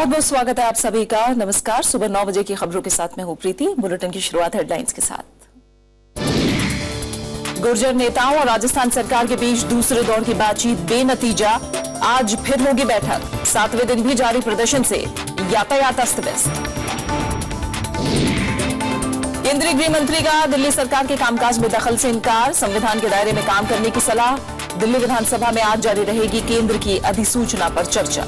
बहुत बहुत स्वागत है आप सभी का। नमस्कार। सुबह 9 बजे की खबरों के साथ मैं हूं प्रीति। बुलेटिन की शुरुआत हेडलाइंस के साथ। गुर्जर नेताओं और राजस्थान सरकार के बीच दूसरे दौर की बातचीत बेनतीजा। आज फिर होगी बैठक। 7वें दिन भी जारी प्रदर्शन से यातायात अस्त व्यस्त। केंद्रीय गृह मंत्री का दिल्ली सरकार के कामकाज में दखल से इनकार। संविधान के दायरे में काम करने की सलाह। दिल्ली विधानसभा में आज जारी रहेगी केंद्र की अधिसूचना पर चर्चा।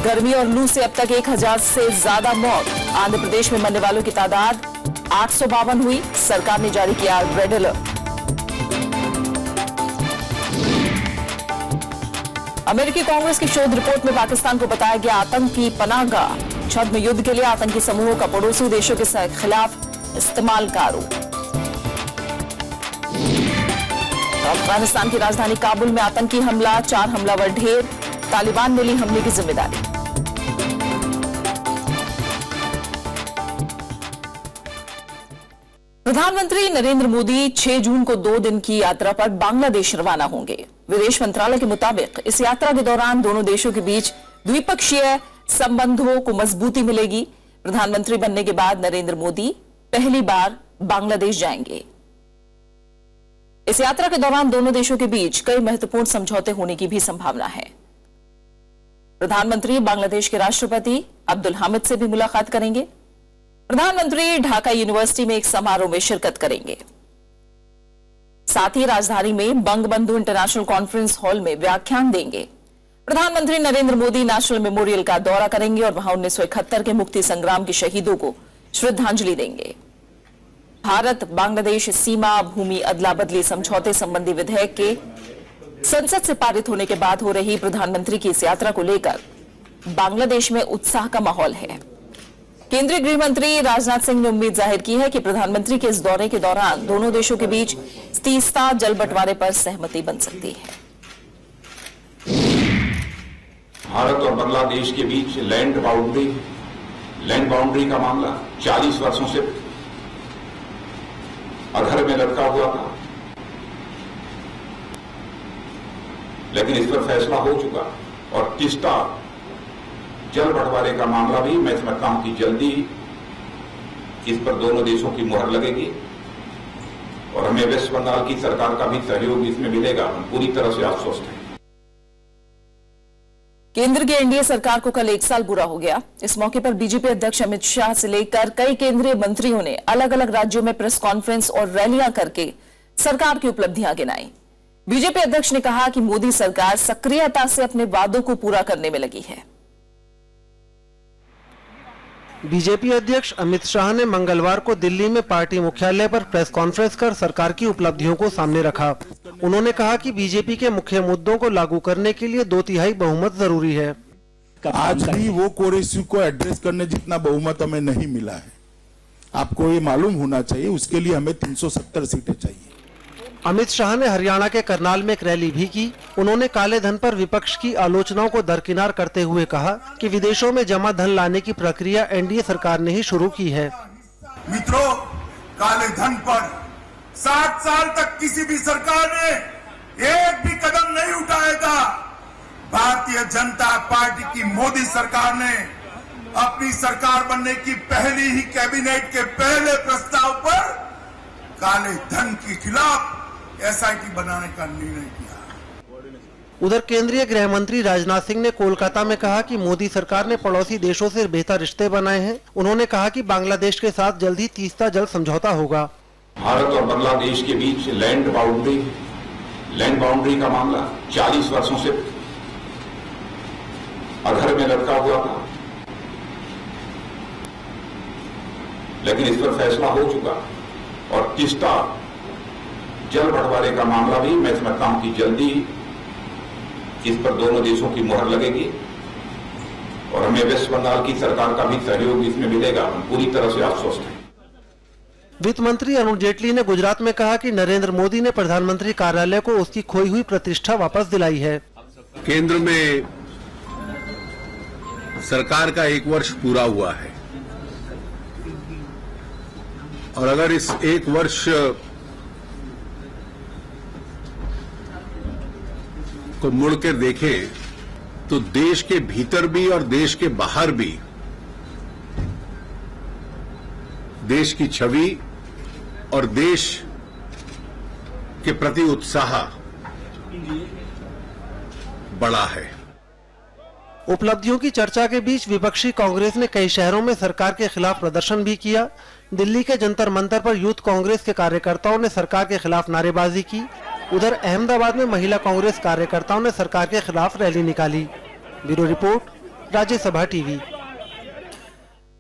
गर्मी और लू से अब तक 1000 से ज्यादा मौत। आंध्र प्रदेश में मरने वालों की तादाद 852 हुई। सरकार ने जारी किया रेड अलर्ट। अमेरिकी कांग्रेस की शोध रिपोर्ट में पाकिस्तान को बताया गया आतंकी पनाहगाह। छद्म युद्ध के लिए आतंकी समूहों का पड़ोसी देशों के खिलाफ इस्तेमाल का आरोप। अफगानिस्तान की राजधानी काबुल में आतंकी हमला, 4 हमलावर ढेर। तालिबान ने ली हमले की जिम्मेदारी। प्रधानमंत्री नरेंद्र मोदी 6 जून को 2 दिन की यात्रा पर बांग्लादेश रवाना होंगे। विदेश मंत्रालय के मुताबिक इस यात्रा के दौरान दोनों देशों के बीच द्विपक्षीय संबंधों को मजबूती मिलेगी। प्रधानमंत्री बनने के बाद नरेंद्र मोदी पहली बार बांग्लादेश जाएंगे। इस यात्रा के दौरान दोनों देशों के बीच कई महत्वपूर्ण समझौते होने की भी संभावना है। प्रधानमंत्री बांग्लादेश के राष्ट्रपति अब्दुल हामिद से भी मुलाकात करेंगे। प्रधानमंत्री ढाका यूनिवर्सिटी में एक समारोह में शिरकत करेंगे। साथ ही राजधानी में बंगबंधु इंटरनेशनल कॉन्फ्रेंस हॉल में व्याख्यान देंगे। प्रधानमंत्री नरेंद्र मोदी नेशनल मेमोरियल का दौरा करेंगे और वहां 1971 के मुक्ति संग्राम के शहीदों को श्रद्धांजलि देंगे। भारत बांग्लादेश सीमा भूमि अदला बदली समझौते संबंधी विधेयक के संसद से पारित होने के बाद हो रही प्रधानमंत्री की इस यात्रा को लेकर बांग्लादेश में उत्साह का माहौल है। केंद्रीय गृह मंत्री राजनाथ सिंह ने उम्मीद जाहिर की है कि प्रधानमंत्री के इस दौरे के दौरान दोनों देशों के बीच तीस्ता जल बंटवारे पर सहमति बन सकती है। भारत और बांग्लादेश के बीच लैंड बाउंड्री का मामला 40 वर्षों से अधर में लटका हुआ था, लेकिन इस पर फैसला हो चुका और तीस्ता जल बंटवारे का मामला भी मैं समझता हूं कि जल्दी इस पर दोनों देशों की मुहर लगेगी और हमें वेस्ट बंगाल की सरकार का भी सहयोग इसमें मिलेगा। हम पूरी तरह से आश्वस्त हैं। केंद्र की एनडीए सरकार को कल 1 साल पूरा हो गया। इस मौके पर बीजेपी अध्यक्ष अमित शाह से लेकर कई केंद्रीय मंत्रियों ने अलग अलग राज्यों में प्रेस कॉन्फ्रेंस और रैलियां करके सरकार की उपलब्धियां गिनाई। बीजेपी अध्यक्ष ने कहा कि मोदी सरकार सक्रियता से अपने वादों को पूरा करने में लगी है। बीजेपी अध्यक्ष अमित शाह ने मंगलवार को दिल्ली में पार्टी मुख्यालय पर प्रेस कॉन्फ्रेंस कर सरकार की उपलब्धियों को सामने रखा। उन्होंने कहा कि बीजेपी के मुख्य मुद्दों को लागू करने के लिए 2/3 बहुमत जरूरी है। आज भी वो कोर इश्यू को एड्रेस करने जितना बहुमत हमें नहीं मिला है। आपको ये मालूम होना चाहिए, उसके लिए हमें 370 सीटें चाहिए। अमित शाह ने हरियाणा के करनाल में एक रैली भी की। उन्होंने काले धन पर विपक्ष की आलोचनाओं को दरकिनार करते हुए कहा कि विदेशों में जमा धन लाने की प्रक्रिया एनडीए सरकार ने ही शुरू की है। मित्रों, काले धन पर 7 साल तक किसी भी सरकार ने एक भी कदम नहीं उठाया था। भारतीय जनता पार्टी की मोदी सरकार ने अपनी सरकार बनने की पहली ही कैबिनेट के पहले प्रस्ताव पर काले धन के खिलाफ एसआईटी बनाने का निर्णय किया। उधर केंद्रीय गृह मंत्री राजनाथ सिंह ने कोलकाता में कहा कि मोदी सरकार ने पड़ोसी देशों से बेहतर रिश्ते बनाए हैं। उन्होंने कहा कि बांग्लादेश के साथ जल्द ही तीस्ता जल समझौता होगा। भारत और बांग्लादेश के बीच लैंड बाउंड्री का मामला 40 वर्षों से अधर में लटका हुआ था, लेकिन इस पर फैसला हो चुका और तीस्ता जल बंटवारे का मामला भी मैं समझता हूं कि जल्दी इस पर दोनों देशों की मुहर लगेगी और हमें वेस्ट बंगाल की सरकार का भी सहयोग इसमें मिलेगा। हम पूरी तरह से आश्वस्त हैं। वित्त मंत्री अरुण जेटली ने गुजरात में कहा कि नरेंद्र मोदी ने प्रधानमंत्री कार्यालय को उसकी खोई हुई प्रतिष्ठा वापस दिलाई है। केंद्र में सरकार का 1 वर्ष पूरा हुआ है और अगर इस 1 वर्ष को मुड़कर देखें तो देश के भीतर भी और देश के बाहर भी देश की छवि और देश के प्रति उत्साह बड़ा है। उपलब्धियों की चर्चा के बीच विपक्षी कांग्रेस ने कई शहरों में सरकार के खिलाफ प्रदर्शन भी किया। दिल्ली के जंतर मंतर पर यूथ कांग्रेस के कार्यकर्ताओं ने सरकार के खिलाफ नारेबाजी की। उधर अहमदाबाद में महिला कांग्रेस कार्यकर्ताओं ने सरकार के खिलाफ रैली निकाली। Bureau report, Rajya Sabha TV.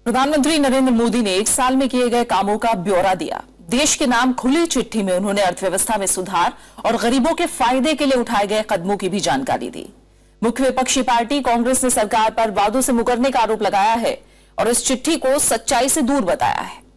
प्रधानमंत्री नरेंद्र मोदी ने 1 साल में किए गए कामों का ब्यौरा दिया। देश के नाम खुली चिट्ठी में उन्होंने अर्थव्यवस्था में सुधार और गरीबों के फायदे के लिए उठाए गए कदमों की भी जानकारी दी। मुख्य विपक्षी पार्टी कांग्रेस ने सरकार पर वादों से मुकरने का आरोप लगाया है और इस चिट्ठी को सच्चाई से दूर बताया है।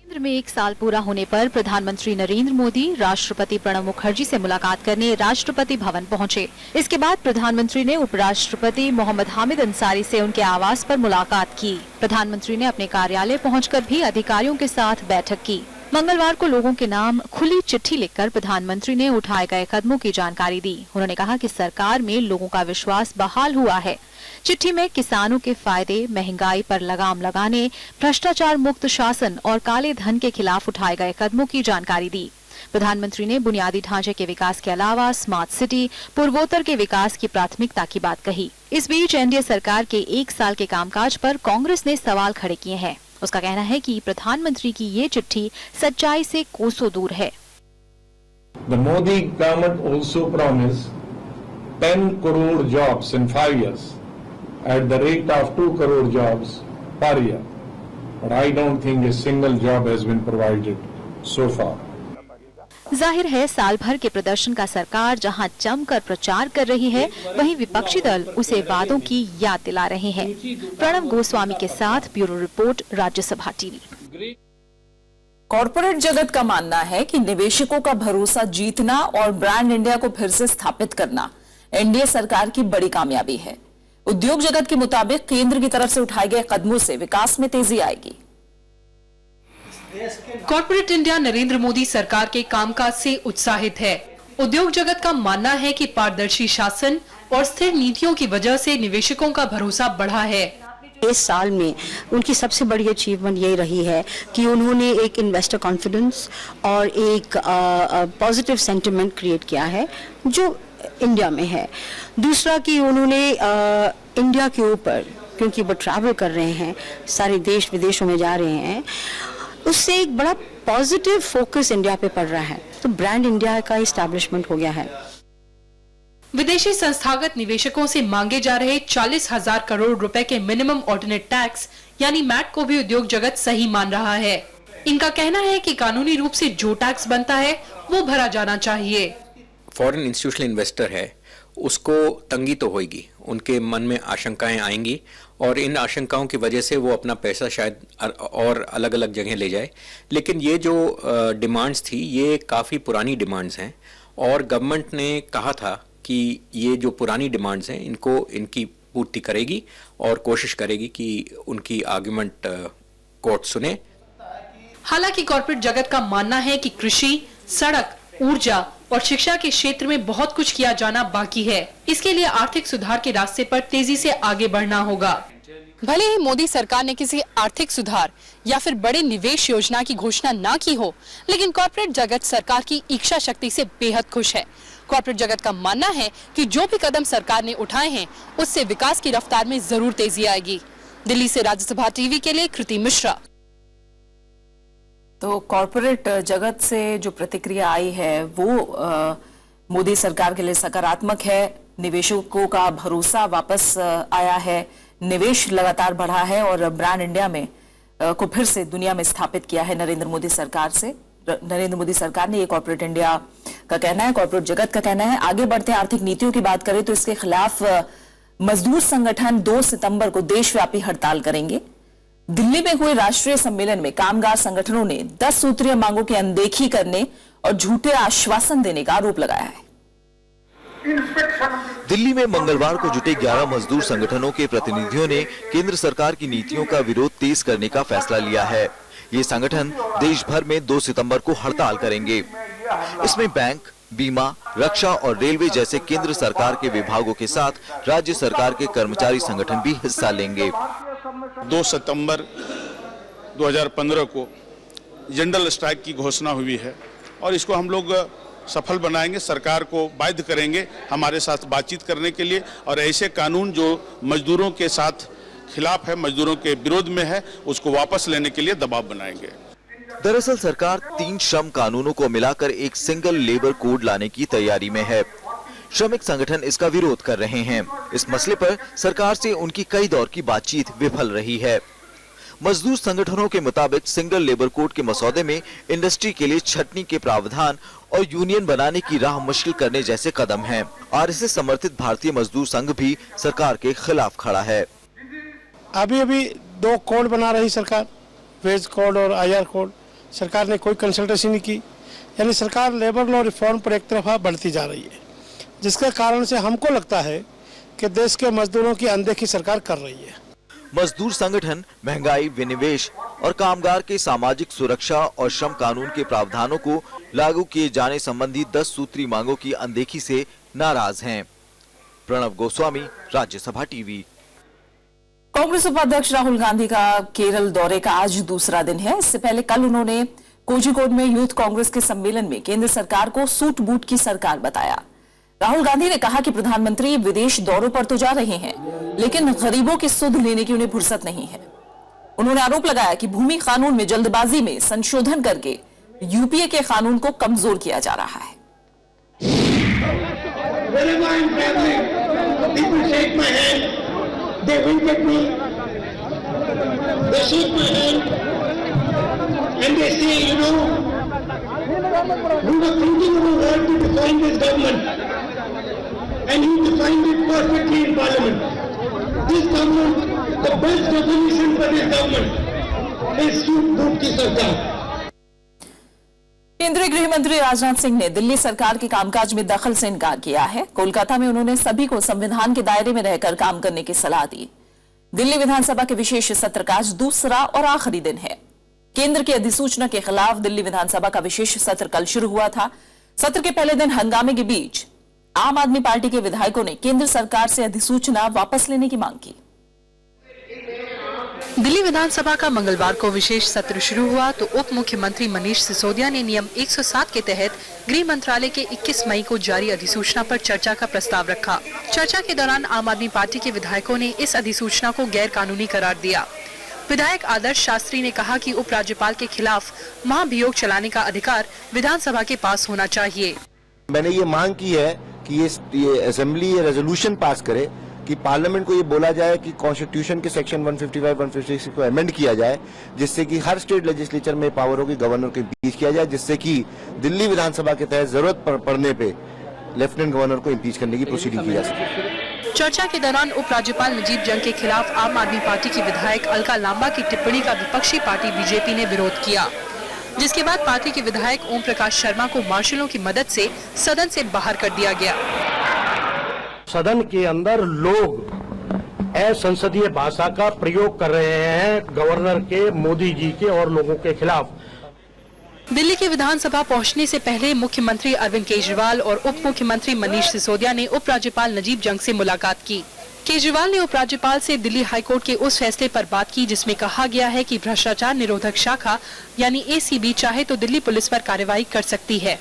केंद्र में 1 साल पूरा होने पर प्रधानमंत्री नरेंद्र मोदी राष्ट्रपति प्रणब मुखर्जी से मुलाकात करने राष्ट्रपति भवन पहुंचे। इसके बाद प्रधानमंत्री ने उपराष्ट्रपति मोहम्मद हामिद अंसारी से उनके आवास पर मुलाकात की। प्रधानमंत्री ने अपने कार्यालय पहुंचकर भी अधिकारियों के साथ बैठक की। मंगलवार को लोगों के नाम खुली चिट्ठी लिखकर प्रधानमंत्री ने उठाए गए कदमों की जानकारी दी। उन्होंने कहा कि सरकार में लोगों का विश्वास बहाल हुआ है। चिट्ठी में किसानों के फायदे, महंगाई पर लगाम लगाने, भ्रष्टाचार मुक्त शासन और काले धन के खिलाफ उठाए गए कदमों की जानकारी दी। प्रधानमंत्री ने बुनियादी ढांचे के विकास के अलावा स्मार्ट सिटी, पूर्वोत्तर के विकास की प्राथमिकता की बात कही। इस बीच एनडीए सरकार के 1 साल के कामकाज पर कांग्रेस ने सवाल खड़े किए हैं। उसका कहना है कि प्रधानमंत्री की ये चिट्ठी सच्चाई से कोसों दूर है। The Modi government also promised 10 crore jobs in 5 years at the rate of 2 crore jobs per year. But I don't think a single job has been provided so far. जाहिर है साल भर के प्रदर्शन का सरकार जहां जमकर प्रचार कर रही है, वहीं विपक्षी दल उसे वादों की याद दिला रहे हैं। प्रणव गोस्वामी के साथ bureau report, Rajya Sabha TV. Corporate जगत का मानना है कि निवेशकों का भरोसा जीतना और ब्रांड इंडिया को फिर से स्थापित करना एनडीए सरकार की बड़ी कामयाबी है। उद्योग जगत के मुताबिक केंद्र की तरफ से उठाए गए कदमों से विकास में तेजी आएगी। कॉर्पोरेट इंडिया नरेंद्र मोदी सरकार के कामकाज से उत्साहित है। उद्योग जगत का मानना है कि पारदर्शी शासन और स्थिर नीतियों की वजह से निवेशकों का भरोसा बढ़ा है। इस साल में उनकी सबसे बड़ी अचीवमेंट यही रही है कि उन्होंने एक इन्वेस्टर कॉन्फिडेंस और एक पॉजिटिव सेंटिमेंट क्रिएट किया है जो इंडिया में है। दूसरा कि उन्होंने इंडिया के ऊपर, क्योंकि वो ट्रैवल कर रहे हैं, सारे देश विदेशों में जा रहे हैं, उससे एक बड़ा पॉजिटिव फोकस इंडिया पे पड़ रहा है। तो ब्रांड इंडिया का इस्टेब्लिशमेंट हो गया है। विदेशी संस्थागत निवेशकों से मांगे जा रहे 40,000 करोड़ रुपए के मिनिमम ऑर्डिनेट टैक्स यानी मैट को भी उद्योग जगत सही मान रहा है। इनका कहना है कि कानूनी रूप से जो टैक्स बनता है वो भरा जाना चाहिए। फॉरेन इंस्टीट्यूशनल इन्वेस्टर है, उसको तंगी तो होगी, उनके मन में आशंकाएं आएंगी और इन आशंकाओं की वजह से वो अपना पैसा शायद और अलग अलग जगह ले जाए। लेकिन ये जो डिमांड्स थी ये काफ़ी पुरानी डिमांड्स हैं और गवर्नमेंट ने कहा था कि ये जो पुरानी डिमांड्स हैं इनकी पूर्ति करेगी और कोशिश करेगी कि उनकी आर्गुमेंट कोर्ट सुने। हालांकि कॉर्पोरेट जगत का मानना है कि कृषि, सड़क, ऊर्जा और शिक्षा के क्षेत्र में बहुत कुछ किया जाना बाकी है। इसके लिए आर्थिक सुधार के रास्ते पर तेजी से आगे बढ़ना होगा। भले ही मोदी सरकार ने किसी आर्थिक सुधार या फिर बड़े निवेश योजना की घोषणा ना की हो, लेकिन कॉर्पोरेट जगत सरकार की इच्छा शक्ति से बेहद खुश है। कॉर्पोरेट जगत का मानना है कि जो भी कदम सरकार ने उठाए हैं उससे विकास की रफ्तार में जरूर तेजी आएगी। दिल्ली से राज्यसभा टीवी के लिए कृति मिश्रा। तो कॉर्पोरेट जगत से जो प्रतिक्रिया आई है वो मोदी सरकार के लिए सकारात्मक है। निवेशकों का भरोसा वापस आया है, निवेश लगातार बढ़ा है और ब्रांड इंडिया में को फिर से दुनिया में स्थापित किया है नरेंद्र मोदी सरकार ने। ये कॉर्पोरेट इंडिया का कहना है, कॉर्पोरेट जगत का कहना है। आगे बढ़ते आर्थिक नीतियों की बात करें तो इसके खिलाफ मजदूर संगठन 2 सितंबर को देशव्यापी हड़ताल करेंगे। दिल्ली में हुए राष्ट्रीय सम्मेलन में कामगार संगठनों ने 10 सूत्रीय मांगों की अनदेखी करने और झूठे आश्वासन देने का आरोप लगाया है। दिल्ली में मंगलवार को जुटे 11 मजदूर संगठनों के प्रतिनिधियों ने केंद्र सरकार की नीतियों का विरोध तेज करने का फैसला लिया है। ये संगठन देश भर में 2 सितंबर को हड़ताल करेंगे। इसमें बैंक, बीमा, रक्षा और रेलवे जैसे केंद्र सरकार के विभागों के साथ राज्य सरकार के कर्मचारी संगठन भी हिस्सा लेंगे। 2 सितंबर 2015 को जनरल स्ट्राइक की घोषणा हुई है और इसको हम लोग सफल बनाएंगे, सरकार को बाध्य करेंगे हमारे साथ बातचीत करने के लिए और ऐसे कानून जो मजदूरों के साथ खिलाफ है, मजदूरों के विरोध में है, उसको वापस लेने के लिए दबाव बनाएंगे। दरअसल सरकार 3 श्रम कानूनों को मिलाकर एक सिंगल लेबर कोड लाने की तैयारी में है। श्रमिक संगठन इसका विरोध कर रहे हैं। इस मसले पर सरकार से उनकी कई दौर की बातचीत विफल रही है। मजदूर संगठनों के मुताबिक सिंगल लेबर कोड के मसौदे में इंडस्ट्री के लिए छटनी के प्रावधान और यूनियन बनाने की राह मुश्किल करने जैसे कदम हैं। आरएसएस समर्थित भारतीय मजदूर संघ भी सरकार के खिलाफ खड़ा है। अभी 2 कोड बना रही सरकार, वेज कोड और आईआर कोड। सरकार ने कोई कंसल्टेशन नहीं की, यानी सरकार लेबर लॉ रिफॉर्म पर एक तरफा बढ़ती जा रही है, जिसके कारण से हमको लगता है कि देश के मजदूरों की अनदेखी सरकार कर रही है। मजदूर संगठन महंगाई, विनिवेश और कामगार के सामाजिक सुरक्षा और श्रम कानून के प्रावधानों को लागू किए जाने संबंधी 10 सूत्री मांगों की अनदेखी से नाराज हैं। प्रणव गोस्वामी, राज्यसभा टीवी। कांग्रेस उपाध्यक्ष राहुल गांधी का केरल दौरे का आज दूसरा दिन है। इससे पहले कल उन्होंने कोझिकोड में यूथ कांग्रेस के सम्मेलन में केंद्र सरकार को सूट बूट की सरकार बताया। राहुल गांधी ने कहा कि प्रधानमंत्री विदेश दौरों पर तो जा रहे हैं, लेकिन गरीबों की सुध लेने की उन्हें फुर्सत नहीं है। उन्होंने आरोप लगाया कि भूमि कानून में जल्दबाजी में संशोधन करके यूपीए के कानून को कमजोर किया जा रहा है। They wink at me, they shake my hand, and they say, you know, we were thinking about how to define this government, and you defined it perfectly in Parliament. This government, the best definition for this government is suit-boot की सरकार। केंद्रीय गृह मंत्री राजनाथ सिंह ने दिल्ली सरकार के कामकाज में दखल से इनकार किया है। कोलकाता में उन्होंने सभी को संविधान के दायरे में रहकर काम करने की सलाह दी। दिल्ली विधानसभा के विशेष सत्र का आज दूसरा और आखिरी दिन है। केंद्र की अधिसूचना के खिलाफ दिल्ली विधानसभा का विशेष सत्र कल शुरू हुआ था। सत्र के पहले दिन हंगामे के बीच आम आदमी पार्टी के विधायकों ने केंद्र सरकार से अधिसूचना वापस लेने की मांग की। दिल्ली विधानसभा का मंगलवार को विशेष सत्र शुरू हुआ तो उप मुख्यमंत्री मनीष सिसोदिया ने नियम 107 के तहत गृह मंत्रालय के 21 मई को जारी अधिसूचना पर चर्चा का प्रस्ताव रखा। चर्चा के दौरान आम आदमी पार्टी के विधायकों ने इस अधिसूचना को गैर कानूनी करार दिया। विधायक आदर्श शास्त्री ने कहा कि उपराज्यपाल के खिलाफ महाभियोग चलाने का अधिकार विधानसभा के पास होना चाहिए। मैंने ये मांग की है कि ये असेंबली ये रेजोल्यूशन पास करे कि पार्लियामेंट को ये बोला जाए कि कॉन्स्टिट्यूशन के सेक्शन 155, 156 को अमेंड किया जाए, जिससे कि हर स्टेट लेजिस्लेचर में पावर होगी गवर्नर के बीच किया जाए, जिससे कि दिल्ली विधानसभा के तहत जरूरत पड़ने पे लेफ्टिनेंट गवर्नर को इम्पीच करने की प्रोसीडिंग की जा सके। चर्चा के दौरान उपराज्यपाल नजीब जंग के खिलाफ आम आदमी पार्टी की विधायक अलका लांबा की टिप्पणी का विपक्षी पार्टी बीजेपी ने विरोध किया, जिसके बाद पार्टी के विधायक ओम प्रकाश शर्मा को मार्शलों की मदद से सदन से बाहर कर दिया गया। सदन के अंदर लोग असंसदीय भाषा का प्रयोग कर रहे हैं गवर्नर के, मोदी जी के और लोगों के खिलाफ। दिल्ली के विधानसभा पहुंचने से पहले मुख्यमंत्री अरविंद केजरीवाल और उप मुख्यमंत्री मनीष सिसोदिया ने उपराज्यपाल नजीब जंग से मुलाकात की। केजरीवाल ने उपराज्यपाल से दिल्ली हाईकोर्ट के उस फैसले पर बात की जिसमें कहा गया है कि भ्रष्टाचार निरोधक शाखा यानी एसीबी चाहे तो दिल्ली पुलिस पर कार्रवाई कर सकती है।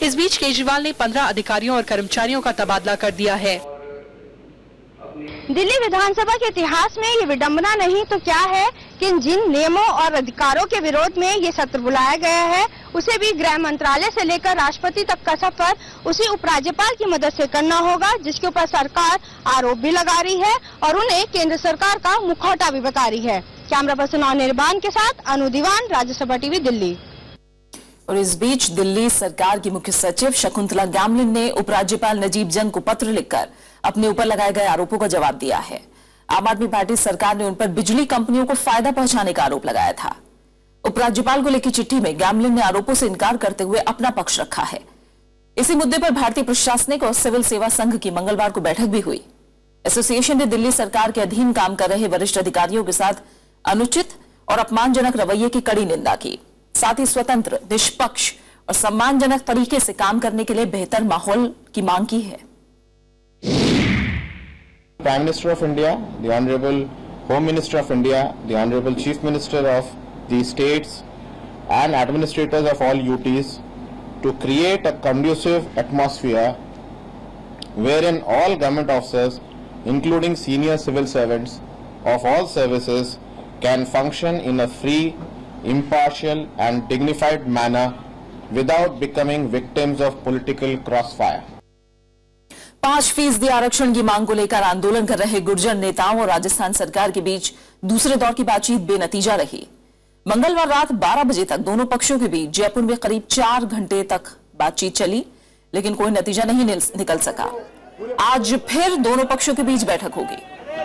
इस बीच केजरीवाल ने 15 अधिकारियों और कर्मचारियों का तबादला कर दिया है। दिल्ली विधानसभा के इतिहास में ये विडंबना नहीं तो क्या है कि जिन नियमों और अधिकारों के विरोध में ये सत्र बुलाया गया है उसे भी गृह मंत्रालय से लेकर राष्ट्रपति तक का सफर उसी उपराज्यपाल की मदद से करना होगा, जिसके ऊपर सरकार आरोप भी लगा रही है और उन्हें केंद्र सरकार का मुखौटा भी बता रही है। कैमरा पर्सन निर्बान के साथ अनु दीवान, राज्यसभा टीवी, दिल्ली। और इस बीच दिल्ली सरकार की मुख्य सचिव शकुंतला गैमलिन ने उपराज्यपाल नजीब जंग को पत्र लिखकर अपने ऊपर लगाए गए आरोपों का जवाब दिया है। आम आदमी पार्टी सरकार ने उन पर बिजली कंपनियों को फायदा पहुंचाने का आरोप लगाया था। उपराज्यपाल को लिखी चिट्ठी में गैमलिन ने आरोपों से इनकार करते हुए अपना पक्ष रखा है। इसी मुद्दे पर भारतीय प्रशासनिक और सिविल सेवा संघ की मंगलवार को बैठक भी हुई। एसोसिएशन ने दिल्ली सरकार के अधीन काम कर रहे वरिष्ठ अधिकारियों के साथ अनुचित और अपमानजनक रवैये की कड़ी निंदा की। साथ ही स्वतंत्र, निष्पक्ष और सम्मानजनक तरीके से काम करने के लिए बेहतर माहौल की मांग की है। Prime Minister of India, the Honorable Home Minister of India, the Honorable Chief Minister of the states and administrators of all UTs to create a conducive atmosphere wherein all government officers, including senior civil servants of all services, can function in a free, impartial and dignified manner without becoming victims of political crossfire. 5% आरक्षण की मांग को लेकर आंदोलन कर रहे गुर्जर नेताओं और राजस्थान सरकार के बीच दूसरे दौर की बातचीत बेनतीजा रही। मंगलवार रात 12 बजे तक दोनों पक्षों के बीच जयपुर में करीब 4 घंटे तक बातचीत चली, लेकिन कोई नतीजा नहीं निकल सका। आज फिर दोनों पक्षों के बीच बैठक होगी।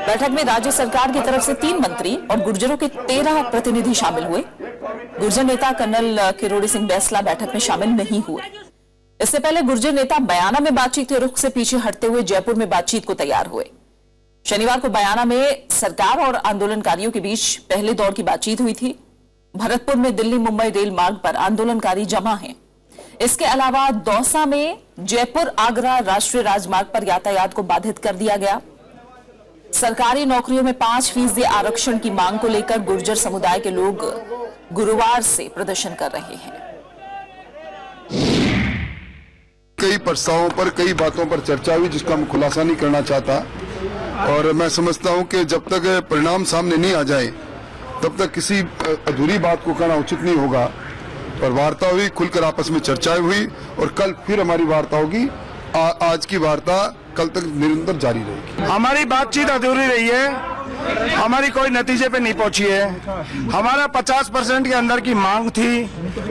बैठक में राज्य सरकार की तरफ से 3 मंत्री और गुर्जरों के 13 प्रतिनिधि शामिल हुए। गुर्जर नेता कर्नल किरोड़ी सिंह बैंसला बैठक में शामिल नहीं हुए। इससे पहले गुर्जर नेता बयाना में बातचीत के रुख से पीछे हटते हुए जयपुर में बातचीत को तैयार हुए। शनिवार को बयाना में सरकार और आंदोलनकारियों के बीच पहले दौर की बातचीत हुई थी। भरतपुर में दिल्ली मुंबई रेल मार्ग पर आंदोलनकारी जमा हैं। इसके अलावा दौसा में जयपुर आगरा राष्ट्रीय राजमार्ग पर यातायात को बाधित कर दिया गया। सरकारी नौकरियों में 5% आरक्षण की मांग को लेकर गुर्जर समुदाय के लोग गुरुवार से प्रदर्शन कर रहे हैं। कई प्रस्तावों पर, कई बातों पर चर्चा हुई जिसका मैं खुलासा नहीं करना चाहता, और मैं समझता हूं कि जब तक परिणाम सामने नहीं आ जाए तब तक किसी अधूरी बात को कहना उचित नहीं होगा। पर वार्ता हुई, खुलकर आपस में चर्चाएं हुई और कल फिर हमारी वार्ता होगी। आज की वार्ता कल तक निरंतर जारी रहेगी। हमारी बातचीत अधूरी रही है, हमारी कोई नतीजे पे नहीं पहुंची है। हमारा 50% के अंदर की मांग थी,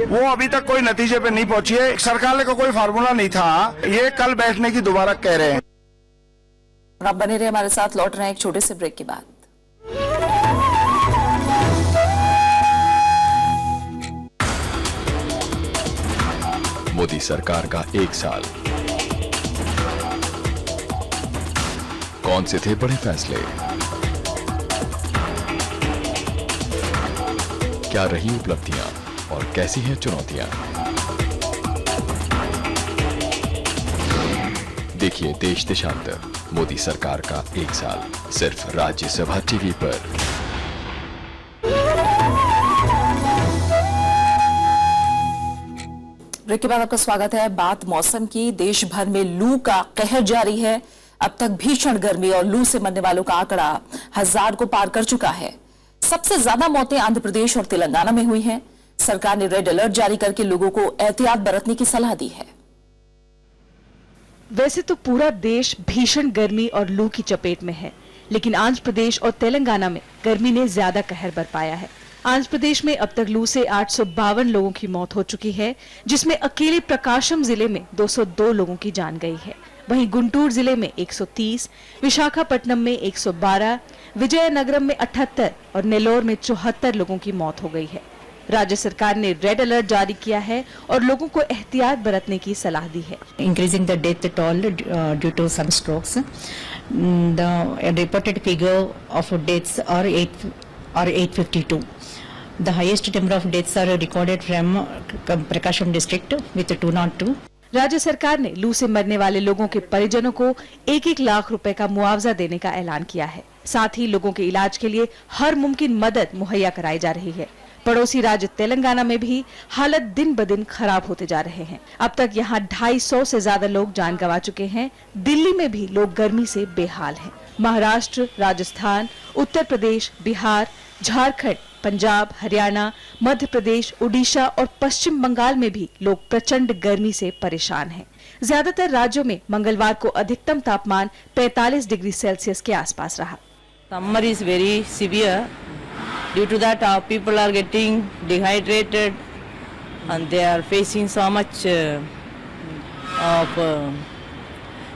वो अभी तक कोई नतीजे पे नहीं पहुंची है। सरकार का कोई फार्मूला नहीं था, ये कल बैठने की दोबारा कह रहे हैं। आप बने रहे हमारे साथ, लौट रहे हैं एक छोटे से ब्रेक के बाद। मोदी सरकार का 1 साल, कौन से थे बड़े फैसले, क्या रही उपलब्धियां और कैसी हैं चुनौतियां। देखिए देश देशांतर, मोदी सरकार का 1 साल, सिर्फ राज्यसभा टीवी पर। ब्रेक के बाद आपका स्वागत है। बात मौसम की। देश भर में लू का कहर जारी है। अब तक भीषण गर्मी और लू से मरने वालों का आंकड़ा 1000 को पार कर चुका है। सबसे ज्यादा मौतें आंध्र प्रदेश और तेलंगाना में हुई हैं। सरकार ने रेड अलर्ट जारी करके लोगों को एहतियात बरतने की सलाह दी है। वैसे तो पूरा देश भीषण गर्मी और लू की चपेट में है, लेकिन आंध्र प्रदेश और तेलंगाना में गर्मी ने ज्यादा कहर बरपाया है। आंध्र प्रदेश में अब तक लू से 852 लोगों की मौत हो चुकी है, जिसमें अकेले प्रकाशम जिले में 202 लोगों की जान गई है। वहीं गुंटूर जिले में 130, विशाखापट्टनम में 112, विजयनगरम में 78 और नेल्लोर में 74 लोगों की मौत हो गई है। राज्य सरकार ने रेड अलर्ट जारी किया है और लोगों को एहतियात बरतने की सलाह दी है। Increasing the death toll due to sunstrokes, the reported figure of deaths are 852. The highest number of deaths are recorded from Prakasham district with 202. राज्य सरकार ने लू से मरने वाले लोगों के परिजनों को 1-1 लाख रुपए का मुआवजा देने का ऐलान किया है। साथ ही लोगों के इलाज के लिए हर मुमकिन मदद मुहैया कराई जा रही है। पड़ोसी राज्य तेलंगाना में भी हालत दिन ब दिन खराब होते जा रहे हैं। अब तक यहाँ 250 से ज्यादा लोग जान गंवा चुके हैं। दिल्ली में भी लोग गर्मी से बेहाल हैं। महाराष्ट्र, राजस्थान, उत्तर प्रदेश, बिहार, झारखंड, पंजाब, हरियाणा, मध्य प्रदेश, उड़ीसा और पश्चिम बंगाल में भी लोग प्रचंड गर्मी से परेशान हैं। ज्यादातर राज्यों में मंगलवार को अधिकतम तापमान 45 डिग्री सेल्सियस के आसपास रहा। Summer is very severe. Due to that, our people are getting dehydrated, and they are facing so much of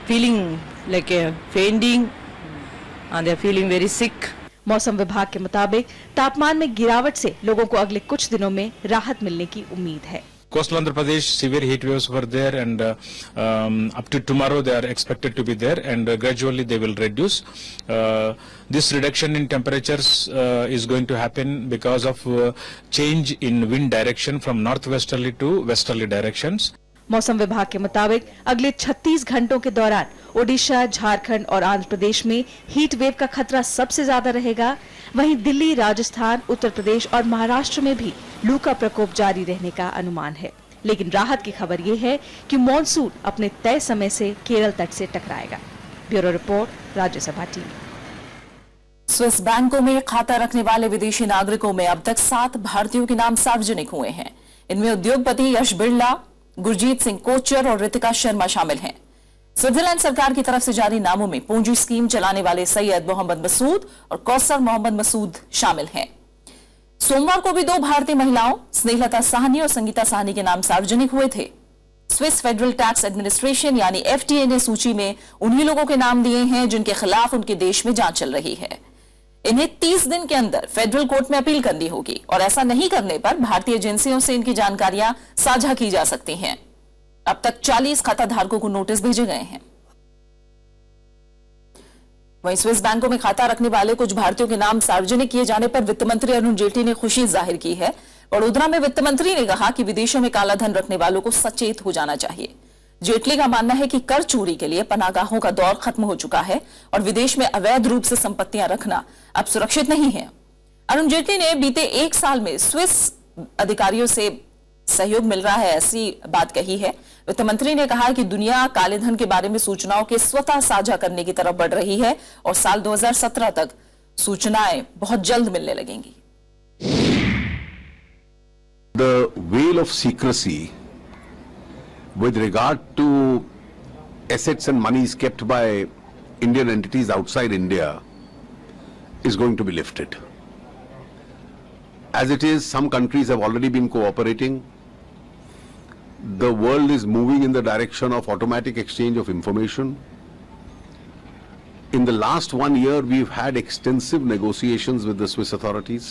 feeling like fainting, and they are feeling very sick. मौसम विभाग के मुताबिक तापमान में गिरावट से लोगों को अगले कुछ दिनों में राहत मिलने की उम्मीद है। Coastal Andhra Pradesh, severe heat waves were there, and up to tomorrow they are expected to be there, and gradually they will reduce. This reduction in temperatures is going to happen because of change in wind direction from northwesterly to westerly directions. मौसम विभाग के मुताबिक अगले 36 घंटों के दौरान ओडिशा, झारखंड और आंध्र प्रदेश में हीट वेव का खतरा सबसे ज्यादा रहेगा। वहीं दिल्ली, राजस्थान, उत्तर प्रदेश और महाराष्ट्र में भी लू का प्रकोप जारी रहने का अनुमान है। लेकिन राहत की खबर ये है कि मॉनसून अपने तय समय से केरल तट से टकराएगा। Bureau report, Rajya Sabha TV. Swiss बैंकों में खाता रखने वाले विदेशी नागरिकों में अब तक 7 भारतीयों के नाम सार्वजनिक हुए हैं। इनमें उद्योगपति यश बिरला, गुरजीत सिंह कोचर और रितिका शर्मा शामिल हैं। स्विट्जरलैंड सरकार की तरफ से जारी नामों में पूंजी स्कीम चलाने वाले सैयद मोहम्मद मसूद और कौसर मोहम्मद मसूद शामिल हैं। सोमवार को भी 2 भारतीय महिलाओं, स्नेहलता साहनी और संगीता साहनी के नाम सार्वजनिक हुए थे। स्विस फेडरल टैक्स एडमिनिस्ट्रेशन यानी FTA ने सूची में उन्हीं लोगों के नाम दिए हैं जिनके खिलाफ उनके देश में जांच चल रही है। इन्हें 30 दिन के अंदर फेडरल कोर्ट में अपील करनी होगी और ऐसा नहीं करने पर भारतीय एजेंसियों से इनकी जानकारियां साझा की जा सकती हैं। अब तक 40 खाता धारकों को नोटिस भेजे गए हैं। वहीं स्विस बैंकों में खाता रखने वाले कुछ भारतीयों के नाम सार्वजनिक किए जाने पर वित्त मंत्री अरुण जेटली ने खुशी जाहिर की है। वडोदरा में वित्त मंत्री ने कहा कि विदेशों में काला धन रखने वालों को सचेत हो जाना चाहिए। जेटली का मानना है कि कर चोरी के लिए पनाहगाहों का दौर खत्म हो चुका है और विदेश में अवैध रूप से संपत्तियां रखना अब सुरक्षित नहीं है। अरुण जेटली ने बीते 1 साल में स्विस अधिकारियों से सहयोग मिल रहा है ऐसी बात कही है। वित्त मंत्री ने कहा कि दुनिया काले धन के बारे में सूचनाओं के स्वतः साझा करने की तरफ बढ़ रही है और साल 2017 तक सूचनाएं बहुत जल्द मिलने लगेंगी। The veil of secrecy with regard to assets and monies kept by Indian entities outside India is going to be lifted. As it is, some countries have already been cooperating. The world is moving in the direction of automatic exchange of information. In the last 1 year, we've had extensive negotiations with the Swiss authorities.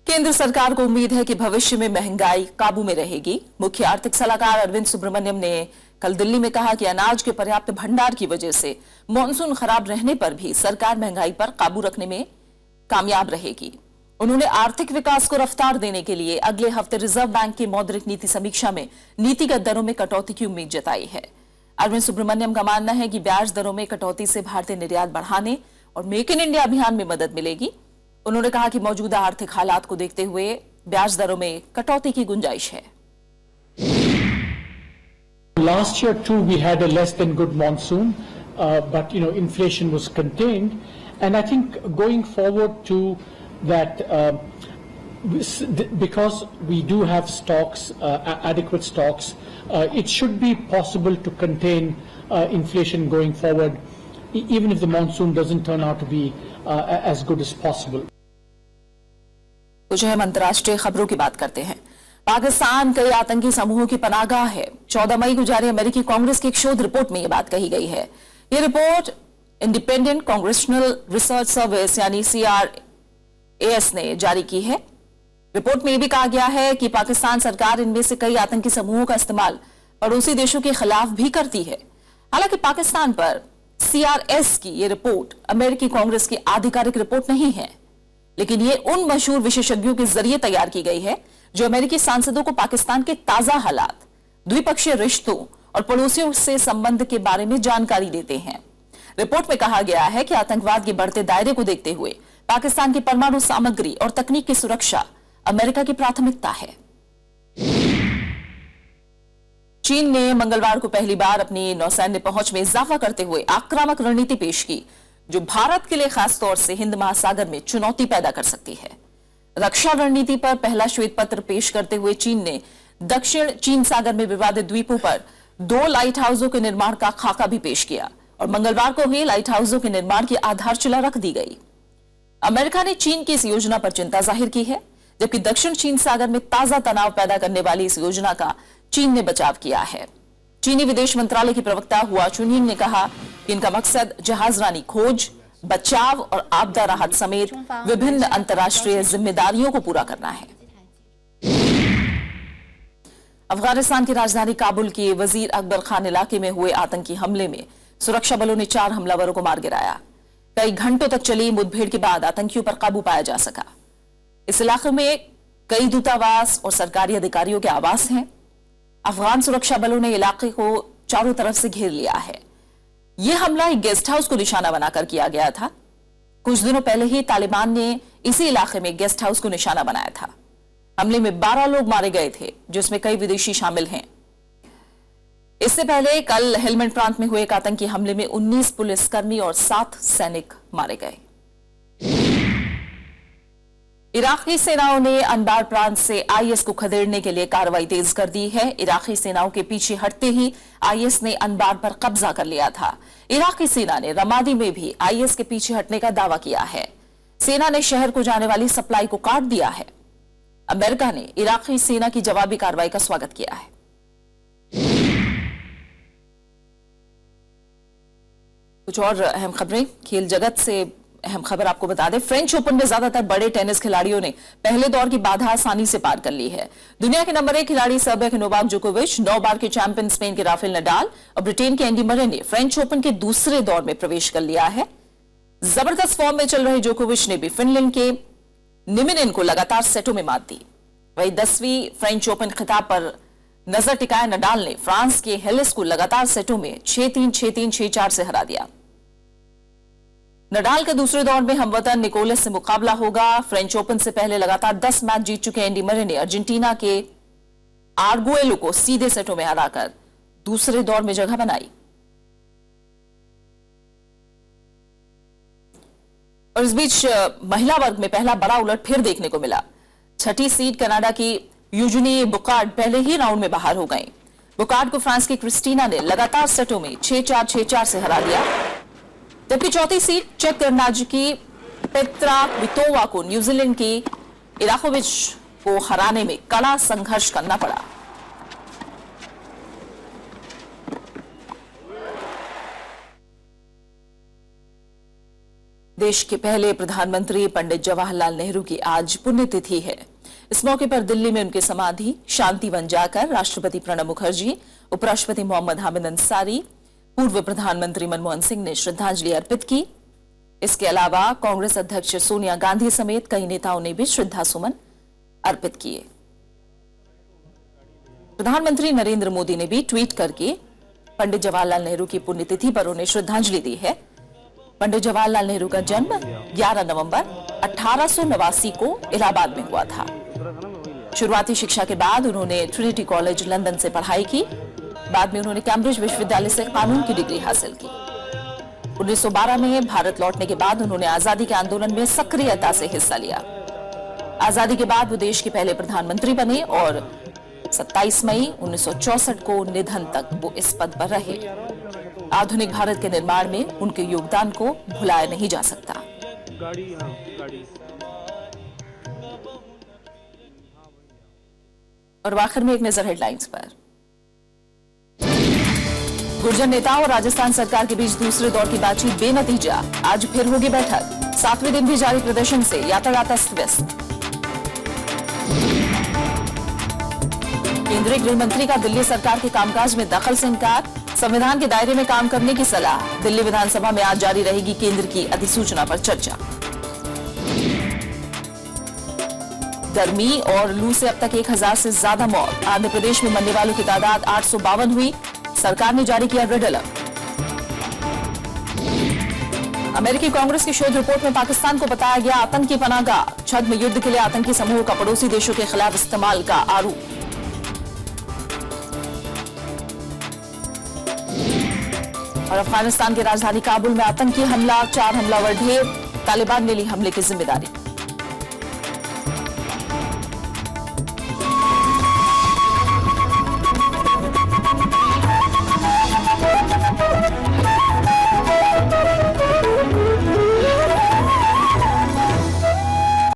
केंद्र सरकार को उम्मीद है कि भविष्य में महंगाई काबू में रहेगी। मुख्य आर्थिक सलाहकार अरविंद सुब्रमण्यम ने कल दिल्ली में कहा कि अनाज के पर्याप्त भंडार की वजह से मॉनसून खराब रहने पर भी सरकार महंगाई पर काबू रखने में कामयाब रहेगी। उन्होंने आर्थिक विकास को रफ्तार देने के लिए अगले हफ्ते रिजर्व बैंक की मौद्रिक नीति समीक्षा में नीतिगत दरों में कटौती की उम्मीद जताई है। अरविंद सुब्रमण्यम का मानना है कि ब्याज दरों में कटौती से भारतीय निर्यात बढ़ाने और मेक इन इंडिया अभियान में मदद मिलेगी। उन्होंने कहा कि मौजूदा आर्थिक हालात को देखते हुए ब्याज दरों में कटौती की गुंजाइश है। Last year too we had a less than good monsoon, but inflation was contained, and I think going forward to that, because we do have stocks, adequate stocks, it should be possible to contain inflation going forward, even if the monsoon doesn't turn out to be as good as possible. कुछ अहम अंतर्राष्ट्रीय खबरों की बात करते हैं। पाकिस्तान कई आतंकी समूहों की पनाहगाह है। 14 मई को जारी अमेरिकी कांग्रेस की एक शोध रिपोर्ट में यह बात कही गई है। यह report independent congressional research service यानी CRAS ने जारी की है। रिपोर्ट में यह भी कहा गया है कि पाकिस्तान सरकार इनमें से कई आतंकी समूहों का इस्तेमाल पड़ोसी देशों के खिलाफ भी करती है। हालांकि पाकिस्तान पर CRAS की यह रिपोर्ट अमेरिकी कांग्रेस की आधिकारिक रिपोर्ट नहीं है, लेकिन ये उन मशहूर विशेषज्ञों के जरिए तैयार की गई है जो अमेरिकी सांसदों को पाकिस्तान के ताजा हालात, द्विपक्षीय रिश्तों और पड़ोसियों से संबंध के बारे में जानकारी देते हैं। रिपोर्ट में कहा गया है कि आतंकवाद के बढ़ते दायरे को देखते हुए पाकिस्तान की परमाणु सामग्री और तकनीक की सुरक्षा अमेरिका की प्राथमिकता है। चीन ने मंगलवार को पहली बार अपनी नौसैन्य पहुंच में इजाफा करते हुए आक्रामक रणनीति पेश की, जो भारत के लिए खास तौर से हिंद महासागर में चुनौती पैदा कर सकती है। रक्षा रणनीति पर पहला श्वेत पत्र पेश करते हुए चीन ने दक्षिण चीन सागर में विवादित द्वीपों पर 2 लाइट हाउसों के निर्माण का खाका भी पेश किया और मंगलवार को ही लाइट हाउसों के निर्माण की आधारशिला रख दी गई। अमेरिका ने चीन की इस योजना पर चिंता जाहिर की है, जबकि दक्षिण चीन सागर में ताजा तनाव पैदा करने वाली इस योजना का चीन ने बचाव किया है। चीनी विदेश मंत्रालय की प्रवक्ता हुआ चुनिंग ने कहा कि इनका मकसद जहाजरानी खोज, बचाव और आपदा राहत समेत विभिन्न अंतर्राष्ट्रीय जिम्मेदारियों को पूरा करना है। अफगानिस्तान की राजधानी काबुल के वजीर अकबर खान इलाके में हुए आतंकी हमले में सुरक्षा बलों ने 4 हमलावरों को मार गिराया। कई घंटों तक चली मुठभेड़ के बाद आतंकियों पर काबू पाया जा सका। इस इलाके में कई दूतावास और सरकारी अधिकारियों के आवास हैं। अफगान सुरक्षा बलों ने इलाके को चारों तरफ से घेर लिया है। यह हमला एक गेस्ट हाउस को निशाना बनाकर किया गया था। कुछ दिनों पहले ही तालिबान ने इसी इलाके में गेस्ट हाउस को निशाना बनाया था। हमले में 12 लोग मारे गए थे, जिसमें कई विदेशी शामिल हैं। इससे पहले कल हेलमंड प्रांत में हुए एक आतंकी हमले में 19 पुलिसकर्मी और 7 सैनिक मारे गए। इराकी सेनाओं ने अनबार प्रांत से आईएस को खदेड़ने के लिए कार्रवाई तेज कर दी है। इराकी सेनाओं के पीछे हटते ही आईएस ने अनबार पर कब्जा कर लिया था। इराकी सेना ने रमादी में भी आईएस के पीछे हटने का दावा किया है। सेना ने शहर को जाने वाली सप्लाई को काट दिया है। अमेरिका ने इराकी सेना की जवाबी कार्रवाई का स्वागत किया है। कुछ और अहम खबरें खेल जगत से। अहम खबर आपको बता दें, फ्रेंच ओपन में ज्यादातर बड़े टेनिस खिलाड़ियों ने पहले दौर की बाधा आसानी से पार कर ली है। दुनिया के नंबर 1 खिलाड़ी सर्बिया के नोवाक जोकोविच, 9 बार के चैंपियन स्पेन के राफेल नडाल और ब्रिटेन के एंडी मरे ने फ्रेंच ओपन के दूसरे दौर में प्रवेश कर लिया है। जबरदस्त फॉर्म में चल रहे जोकोविच ने भी फिनलैंड के निमिनेन को लगातार सेटों में मात दी। वही 10वीं फ्रेंच ओपन खिताब पर नजर टिकाए नडाल ने फ्रांस के हेलिस को लगातार सेटों में 6-3, 6-3, 6-4 से हरा दिया। नडाल के दूसरे दौर में हमवतन निकोलस से मुकाबला होगा। फ्रेंच ओपन से पहले लगातार 10 मैच जीत चुके एंडी मरे ने अर्जेंटीना के आर्गुएलो को सीधे सेटों में हराकर दूसरे दौर में जगह बनाई। और इस बीच महिला वर्ग में पहला बड़ा उलटफेर देखने को मिला। 6ठी सीड कनाडा की यूजनी बुकार्ड पहले ही राउंड में बाहर हो गई। बुकार्ड को फ्रांस की क्रिस्टीना ने लगातार सेटों में 6-4, 6-4 से हरा दिया। जबकि 4थी सीड चेक गणराज्य की पेत्रा वितोवा को न्यूजीलैंड की इराकोविच को हराने में कड़ा संघर्ष करना पड़ा। देश के पहले प्रधानमंत्री पंडित जवाहरलाल नेहरू की आज पुण्यतिथि है। इस मौके पर दिल्ली में उनकी समाधि शांतिवन जाकर राष्ट्रपति प्रणब मुखर्जी, उपराष्ट्रपति मोहम्मद हामिद अंसारी, पूर्व प्रधानमंत्री मनमोहन सिंह ने श्रद्धांजलि अर्पित की। इसके अलावा कांग्रेस अध्यक्ष सोनिया गांधी समेत कई नेताओं ने भी श्रद्धासुमन अर्पित किए। प्रधानमंत्री नरेंद्र मोदी ने भी ट्वीट करके पंडित जवाहरलाल नेहरू की पुण्यतिथि पर उन्हें श्रद्धांजलि दी है। पंडित जवाहरलाल नेहरू का जन्म 11 नवंबर 1889 को इलाहाबाद में हुआ था। शुरुआती शिक्षा के बाद उन्होंने ट्रिनिटी कॉलेज लंदन से पढ़ाई की। बाद में उन्होंने कैम्ब्रिज विश्वविद्यालय से कानून की डिग्री हासिल की। 1912 में भारत लौटने के बाद उन्होंने आजादी के आंदोलन में सक्रियता से हिस्सा लिया। आजादी के बाद वो देश के पहले प्रधानमंत्री बने और 27 मई 1964 को निधन तक वो इस पद पर रहे। आधुनिक भारत के निर्माण में उनके योगदान को भुलाया नहीं जा सकता। और आखिर में एक नजर हेडलाइंस पर। गुर्जर नेताओं और राजस्थान सरकार के बीच दूसरे दौर की बातचीत बेनतीजा। आज फिर होगी बैठक। 7वें दिन भी जारी प्रदर्शन से यातायात अस्त व्यस्त। केंद्रीय गृह मंत्री का दिल्ली सरकार के कामकाज में दखल से इनकार। संविधान के दायरे में काम करने की सलाह। दिल्ली विधानसभा में आज जारी रहेगी केंद्र की अधिसूचना पर चर्चा। गर्मी और लू से अब तक 1000 से ज्यादा मौत। आंध्र प्रदेश में मरने वालों की तादाद 852 हुई। सरकार ने जारी किया रेड अलर्ट। अमेरिकी कांग्रेस की शोध रिपोर्ट में पाकिस्तान को बताया गया आतंकी पनाहगाह। छद्म युद्ध के लिए आतंकी समूह का पड़ोसी देशों के खिलाफ इस्तेमाल का आरोप। और अफगानिस्तान की राजधानी काबुल में आतंकी हमला, 4 हमलावर ढेर। तालिबान ने ली हमले की जिम्मेदारी।